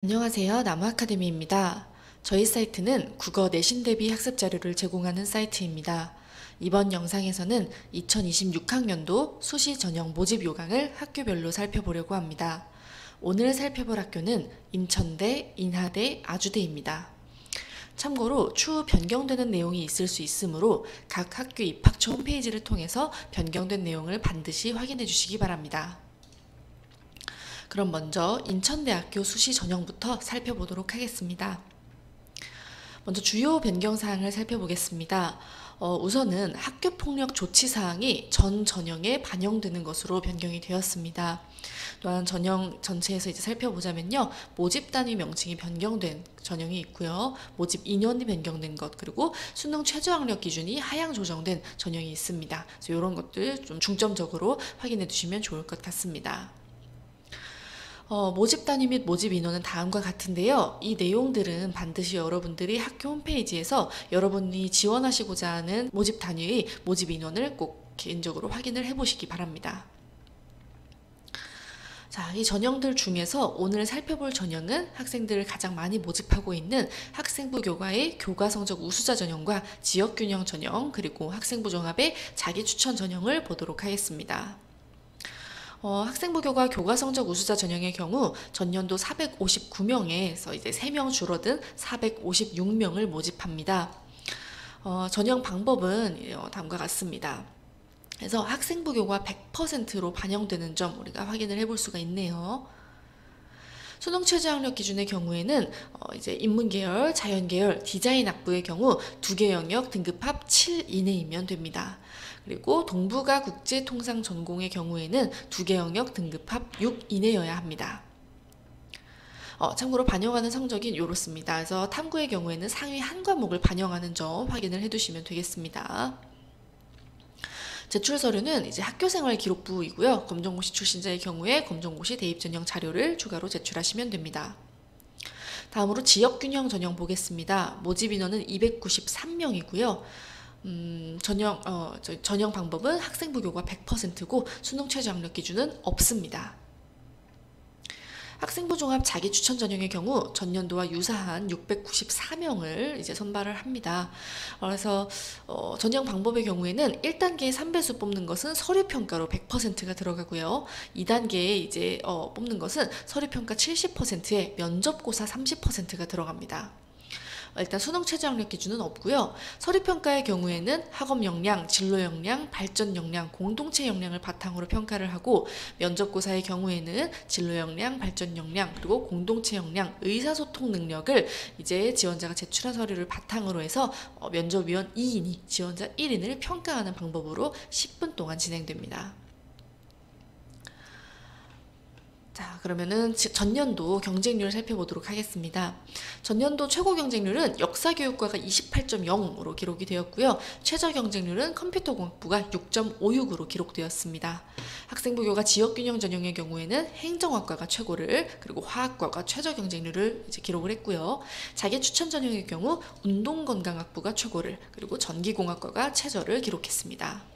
안녕하세요. 나무아카데미입니다. 저희 사이트는 국어 내신 대비 학습 자료를 제공하는 사이트입니다. 이번 영상에서는 2026학년도 수시 전형 모집 요강을 학교별로 살펴보려고 합니다. 오늘 살펴볼 학교는 인천대, 인하대, 아주대입니다. 참고로 추후 변경되는 내용이 있을 수 있으므로 각 학교 입학처 홈페이지를 통해서 변경된 내용을 반드시 확인해 주시기 바랍니다. 그럼 먼저 인천대학교 수시 전형부터 살펴보도록 하겠습니다. 먼저 주요 변경사항을 살펴보겠습니다. 우선은 학교폭력 조치사항이 전 전형에 반영되는 것으로 변경이 되었습니다. 또한 전형 전체에서 살펴보자면요. 모집 단위 명칭이 변경된 전형이 있고요. 모집 인원이 변경된 것, 그리고 수능 최저학력 기준이 하향 조정된 전형이 있습니다. 그래서 이런 것들 좀 중점적으로 확인해 두시면 좋을 것 같습니다. 모집 단위 및 모집 인원은 다음과 같은데요. 이 내용들은 반드시 여러분들이 학교 홈페이지에서 여러분이 지원하시고자 하는 모집 단위의 모집 인원을 꼭 개인적으로 확인을 해보시기 바랍니다. 자, 이 전형들 중에서 오늘 살펴볼 전형은 학생들을 가장 많이 모집하고 있는 학생부 교과의 교과 성적 우수자 전형과 지역균형 전형, 그리고 학생부 종합의 자기추천 전형을 보도록 하겠습니다. 학생부 교과 교과 성적 우수자 전형의 경우 전년도 459명에서 이제 3명 줄어든 456명을 모집합니다. 전형 방법은 다음과 같습니다. 그래서 학생부 교과 100%로 반영되는 점 우리가 확인을 해볼 수가 있네요. 수능 최저학력 기준의 경우에는 이제 인문계열, 자연계열, 디자인 학부의 경우 2개 영역 등급합 7 이내이면 됩니다. 그리고 동북아 국제통상 전공의 경우에는 2개 영역 등급합 6 이내여야 합니다. 참고로 반영하는 성적이 이렇습니다. 그래서 탐구의 경우에는 상위 한 과목을 반영하는 점 확인을 해두시면 되겠습니다. 제출 서류는 이제 학교생활 기록부이고요. 검정고시 출신자의 경우에 검정고시 대입 전형 자료를 추가로 제출하시면 됩니다. 다음으로 지역균형 전형 보겠습니다. 모집 인원은 293명이고요. 전형 방법은 학생부 교과 100%고 수능 최저학력 기준은 없습니다. 학생부 종합 자기 추천 전형의 경우 전년도와 유사한 694명을 이제 선발을 합니다. 그래서 전형 방법의 경우에는 1단계에 3배수 뽑는 것은 서류 평가로 100%가 들어가고요. 2단계에 이제 뽑는 것은 서류 평가 70%에 면접고사 30%가 들어갑니다. 일단 수능 최저학력 기준은 없고요. 서류평가의 경우에는 학업 역량, 진로 역량, 발전 역량, 공동체 역량을 바탕으로 평가를 하고 면접고사의 경우에는 진로 역량, 발전 역량, 그리고 공동체 역량, 의사소통 능력을 이제 지원자가 제출한 서류를 바탕으로 해서 면접위원 2인이 지원자 1인을 평가하는 방법으로 10분 동안 진행됩니다. 자, 그러면은 전년도 경쟁률을 살펴보도록 하겠습니다. 전년도 최고 경쟁률은 역사교육과가 28.0으로 기록이 되었고요. 최저 경쟁률은 컴퓨터공학부가 6.56으로 기록되었습니다. 학생부 교과 지역균형 전형의 경우에는 행정학과가 최고를, 그리고 화학과가 최저 경쟁률을 이제 기록을 했고요. 자기추천 전형의 경우 운동건강학부가 최고를, 그리고 전기공학과가 최저를 기록했습니다.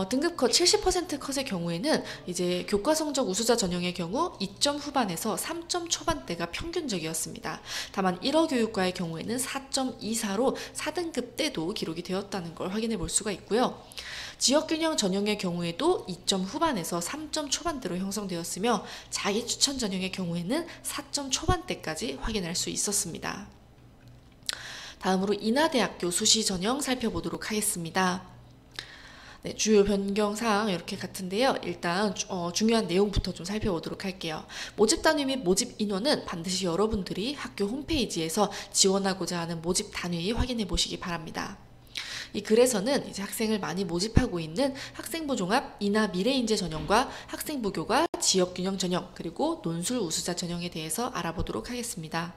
등급 컷 70% 컷의 경우에는 이제 교과 성적 우수자 전형의 경우 2점 후반에서 3점 초반대가 평균적이었습니다. 다만 1어 교육과의 경우에는 4.24로 4등급 때도 기록이 되었다는 걸 확인해 볼 수가 있고요. 지역균형 전형의 경우에도 2점 후반에서 3점 초반대로 형성되었으며 자기추천 전형의 경우에는 4점 초반대까지 확인할 수 있었습니다. 다음으로 인하대학교 수시 전형 살펴보도록 하겠습니다. 네, 주요 변경사항 이렇게 같은데요. 일단 중요한 내용부터 좀 살펴보도록 할게요. 모집 단위 및 모집 인원은 반드시 여러분들이 학교 홈페이지에서 지원하고자 하는 모집 단위 확인해 보시기 바랍니다. 이 글에서는 이제 학생을 많이 모집하고 있는 학생부 종합 인하 미래인재 전형과 학생부 교과 지역균형 전형, 그리고 논술 우수자 전형에 대해서 알아보도록 하겠습니다.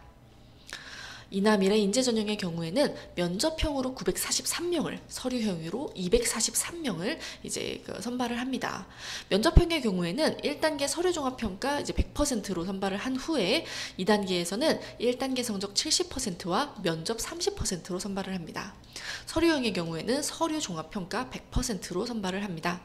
인하 미래인재 전형의 경우에는 면접형으로 943명을, 서류형으로 243명을 이제 선발을 합니다. 면접형의 경우에는 1단계 서류종합평가 이제 100%로 선발을 한 후에 2단계에서는 1단계 성적 70%와 면접 30%로 선발을 합니다. 서류형의 경우에는 서류종합평가 100%로 선발을 합니다.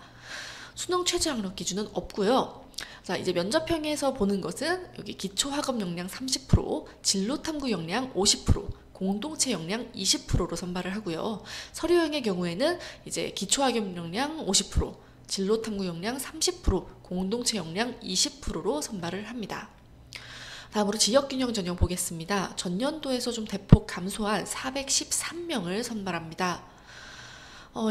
수능 최저학력 기준은 없고요. 자, 이제 면접형에서 보는 것은 여기 기초학업 역량 30%, 진로탐구 역량 50%, 공동체 역량 20%로 선발을 하고요. 서류형의 경우에는 이제 기초학업 역량 50%, 진로탐구 역량 30%, 공동체 역량 20%로 선발을 합니다. 다음으로 지역균형 전형 보겠습니다. 전년도에서 좀 대폭 감소한 413명을 선발합니다.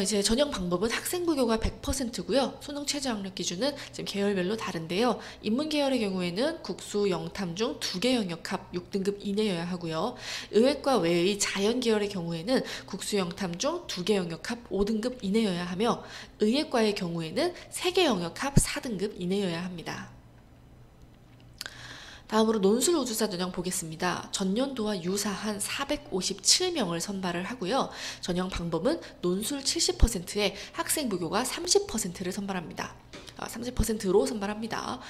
이제 전형 방법은 학생부 교과 100%고요. 수능 최저 학력 기준은 지금 계열별로 다른데요. 인문 계열의 경우에는 국수, 영탐 중 2개 영역 합 6등급 이내여야 하고요. 의외과 외의 자연 계열의 경우에는 국수, 영탐 중 2개 영역 합 5등급 이내여야 하며 의예과의 경우에는 3개 영역 합 4등급 이내여야 합니다. 다음으로 논술 우수사 전형 보겠습니다. 전년도와 유사한 457명을 선발을 하고요. 전형 방법은 논술 70%에 학생부 교과 30%를 선발합니다. 30%로 선발합니다.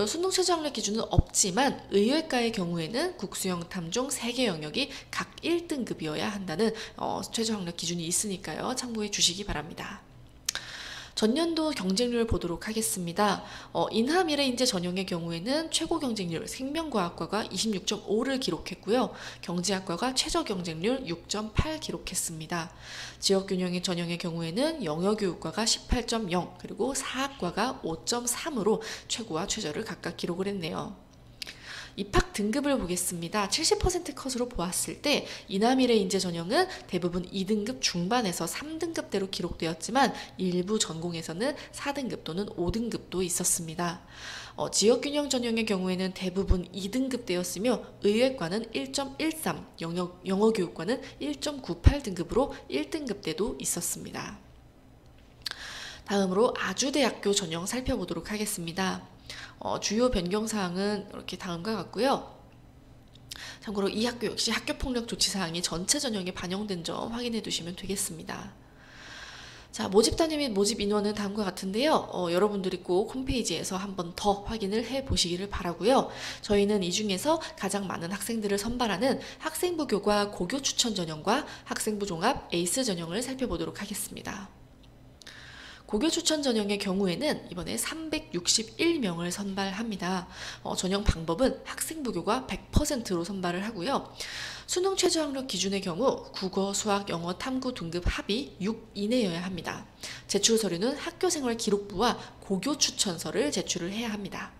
수능 최저 학력 기준은 없지만 의외과의 경우에는 국수영탐 중 3개 영역이 각 1등급이어야 한다는 최저 학력 기준이 있으니까요. 참고해 주시기 바랍니다. 전년도 경쟁률 보도록 하겠습니다. 인하미래인재 전형의 경우에는 최고 경쟁률 생명과학과가 26.5를 기록했고요. 경제학과가 최저 경쟁률 6.8 기록했습니다. 지역균형의 전형의 경우에는 영어교육과가 18.0 그리고 사학과가 5.3으로 최고와 최저를 각각 기록을 했네요. 입학 등급을 보겠습니다. 70% 컷으로 보았을 때 인하미래 인재 전형은 대부분 2등급 중반에서 3등급대로 기록되었지만 일부 전공에서는 4등급 또는 5등급도 있었습니다. 지역균형 전형의 경우에는 대부분 2등급대였으며 의외과는 1.13, 영어교육과는 1.98등급으로 1등급대도 있었습니다. 다음으로 아주대학교 전형 살펴보도록 하겠습니다. 주요 변경사항은 이렇게 다음과 같고요. 참고로 이 학교 역시 학교폭력 조치사항이 전체 전형에 반영된 점 확인해 두시면 되겠습니다. 자, 모집 단위 및 모집 인원은 다음과 같은데요. 여러분들이 꼭 홈페이지에서 한 번 더 확인을 해 보시기를 바라고요. 저희는 이 중에서 가장 많은 학생들을 선발하는 학생부 교과 고교 추천 전형과 학생부 종합 에이스 전형을 살펴보도록 하겠습니다. 고교 추천 전형의 경우에는 이번에 361명을 선발합니다. 전형 방법은 학생부 교과 100%로 선발을 하고요. 수능 최저 학력 기준의 경우 국어, 수학, 영어, 탐구 등급 합이 6 이내여야 합니다. 제출 서류는 학교생활 기록부와 고교 추천서를 제출을 해야 합니다.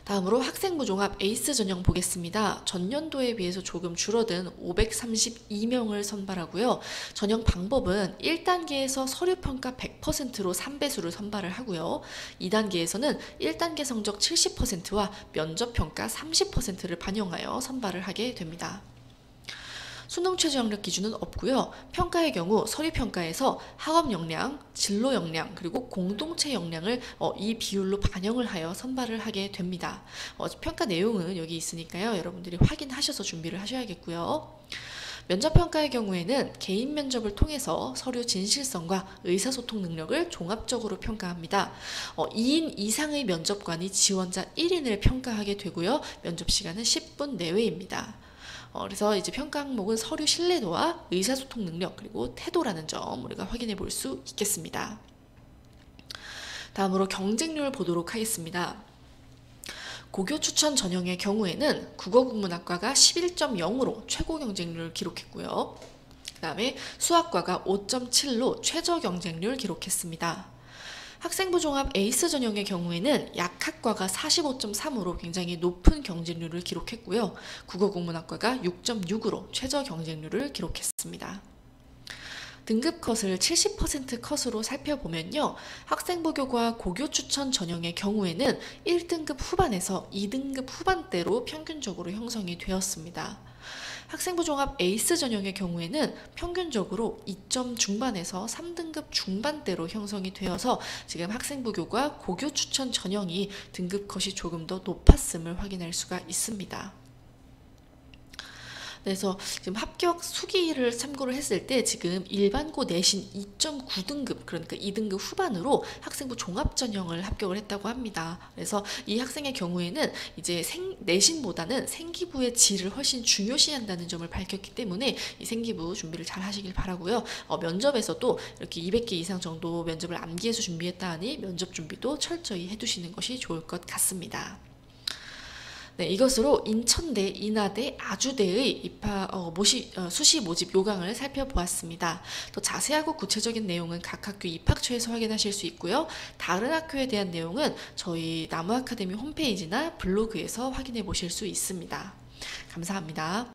다음으로 학생부 종합 에이스 전형 보겠습니다. 전년도에 비해서 조금 줄어든 532명을 선발하고요. 전형 방법은 1단계에서 서류평가 100%로 3배수를 선발을 하고요. 2단계에서는 1단계 성적 70%와 면접평가 30%를 반영하여 선발을 하게 됩니다. 수능 최저 학력 기준은 없고요. 평가의 경우 서류평가에서 학업 역량, 진로 역량, 그리고 공동체 역량을 이 비율로 반영을 하여 선발을 하게 됩니다. 평가 내용은 여기 있으니까요. 여러분들이 확인하셔서 준비를 하셔야겠고요. 면접평가의 경우에는 개인 면접을 통해서 서류 진실성과 의사소통 능력을 종합적으로 평가합니다. 2인 이상의 면접관이 지원자 1인을 평가하게 되고요. 면접 시간은 10분 내외입니다. 그래서 이제 평가 항목은 서류 신뢰도와 의사소통 능력 그리고 태도라는 점 우리가 확인해 볼 수 있겠습니다. 다음으로 경쟁률 보도록 하겠습니다. 고교 추천 전형의 경우에는 국어국문학과가 11.0으로 최고 경쟁률을 기록했고요. 그 다음에 수학과가 5.7로 최저 경쟁률을 기록했습니다. 학생부 종합 에이스 전형의 경우에는 약학과가 45.3으로 굉장히 높은 경쟁률을 기록했고요. 국어국문학과가 6.6으로 최저 경쟁률을 기록했습니다. 등급 컷을 70% 컷으로 살펴보면요. 학생부 교과 고교 추천 전형의 경우에는 1등급 후반에서 2등급 후반대로 평균적으로 형성이 되었습니다. 학생부 종합 에이스 전형의 경우에는 평균적으로 2점 중반에서 3등급 중반대로 형성이 되어서 지금 학생부 교과 고교 추천 전형이 등급 컷이 조금 더 높았음을 확인할 수가 있습니다. 그래서 지금 합격 수기를 참고를 했을 때 지금 일반고 내신 2.9등급, 그러니까 2등급 후반으로 학생부 종합전형을 합격을 했다고 합니다. 그래서 이 학생의 경우에는 이제 내신보다는 생기부의 질을 훨씬 중요시한다는 점을 밝혔기 때문에 이 생기부 준비를 잘 하시길 바라고요. 면접에서도 이렇게 200개 이상 정도 면접을 암기해서 준비했다 하니 면접 준비도 철저히 해두시는 것이 좋을 것 같습니다. 네, 이것으로 인천대, 인하대, 아주대의 수시 모집 요강을 살펴보았습니다. 더 자세하고 구체적인 내용은 각 학교 입학처에서 확인하실 수 있고요. 다른 학교에 대한 내용은 저희 나무 아카데미 홈페이지나 블로그에서 확인해 보실 수 있습니다. 감사합니다.